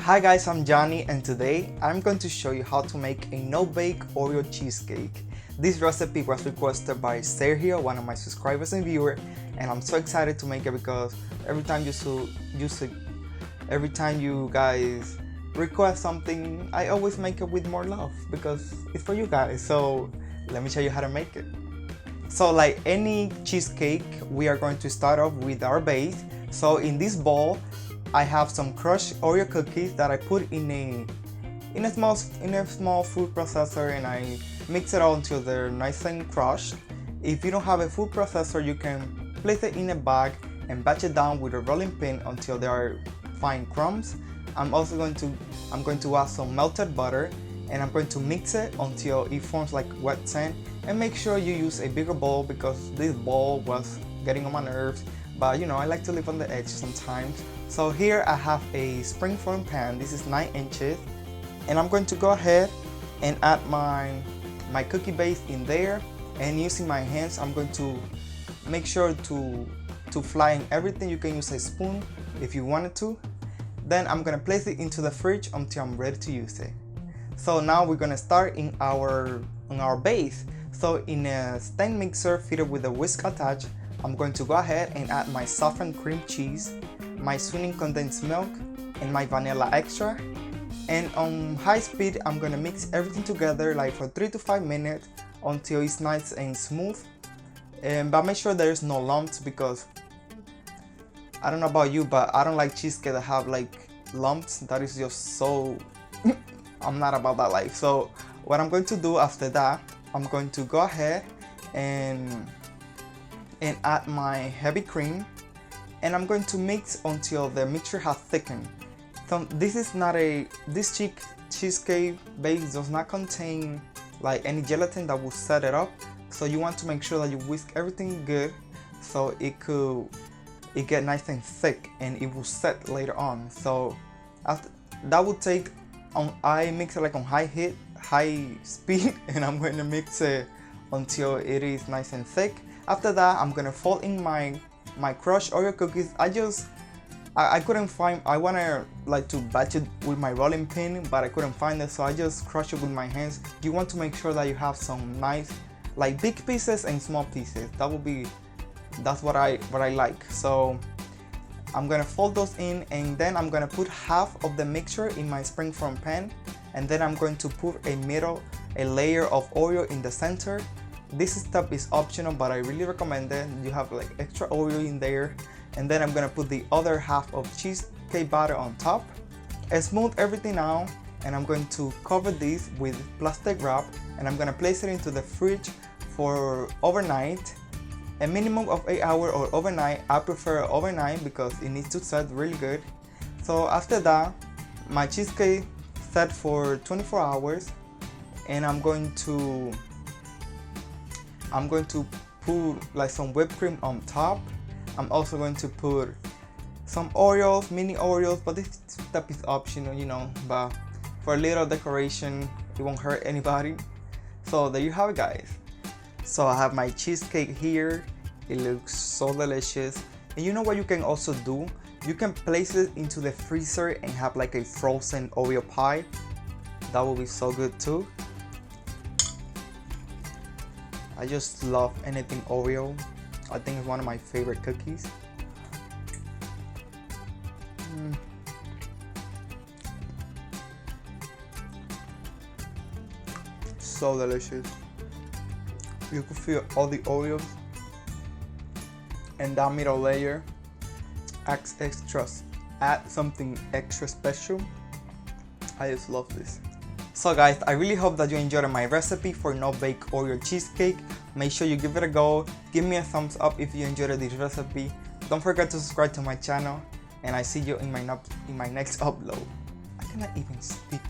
Hi guys, I'm Johnny and today I'm going to show you how to make a no-bake Oreo cheesecake. This recipe was requested by Sergio, one of my subscribers and viewers, and I'm so excited to make it because every time you guys request something, I always make it with more love because it's for you guys. So let me show you how to make it. So like any cheesecake, we are going to start off with our base. So in this bowl, I have some crushed Oreo cookies that I put in a small food processor, and I mix it all until they're nice and crushed. If you don't have a food processor, you can place it in a bag and batch it down with a rolling pin until they are fine crumbs. I'm going to add some melted butter, and I'm going to mix it until it forms like wet sand. And make sure you use a bigger bowl because this bowl was getting on my nerves. But you know, I like to live on the edge sometimes. So here I have a springform pan. This is 9 inches, and I'm going to go ahead and add my cookie base in there, and using my hands I'm going to make sure to flatten everything. You can use a spoon if you wanted to. Then I'm gonna place it into the fridge until I'm ready to use it. So now we're gonna start on our base. So in a stand mixer fitted with a whisk attached, I'm going to go ahead and add my softened cream cheese, my sweetened condensed milk, and my vanilla extra. And on high speed, I'm gonna mix everything together like for 3 to 5 minutes until it's nice and smooth. But make sure there's no lumps, because I don't know about you, but I don't like cheesecake that have like lumps. That is just so I'm not about that life. So what I'm going to do after that, I'm going to go ahead and add my heavy cream, and I'm going to mix until the mixture has thickened. So this cheesecake base does not contain like any gelatin that will set it up. So you want to make sure that you whisk everything good so it get nice and thick and it will set later on. So after that would take I mix it like on high speed, and I'm going to mix it until it is nice and thick. After that, I'm gonna fold in my crushed Oreo cookies. I couldn't find, I wanna like to batch it with my rolling pin, but I couldn't find it, so I just crush it with my hands. You want to make sure that you have some nice like big pieces and small pieces. That's what I like. So I'm gonna fold those in, and then I'm gonna put half of the mixture in my springform pan, and then I'm going to put a layer of Oreo in the center. This step is optional, but I really recommend it. You have like extra Oreo in there. And then I'm gonna put the other half of cheesecake batter on top and smooth everything out. And I'm going to cover this with plastic wrap, and I'm gonna place it into the fridge for overnight. A minimum of 8 hours or overnight. I prefer overnight because it needs to set really good. So after that, my cheesecake set for 24 hours, and I'm going to put like some whipped cream on top. I'm also going to put some Oreos, mini Oreos, but this step is optional, you know, but for a little decoration, it won't hurt anybody. So there you have it, guys. So I have my cheesecake here. It looks so delicious. And you know what you can also do? You can place it into the freezer and have like a frozen Oreo pie. That will be so good too. I just love anything Oreo. I think it's one of my favorite cookies. So delicious. You can feel all the Oreos, and that middle layer adds something extra special. I just love this. So guys, I really hope that you enjoyed my recipe for no-bake Oreo cheesecake. Make sure you give it a go. Give me a thumbs up if you enjoyed this recipe. Don't forget to subscribe to my channel, and I see you in my next upload. I cannot even speak.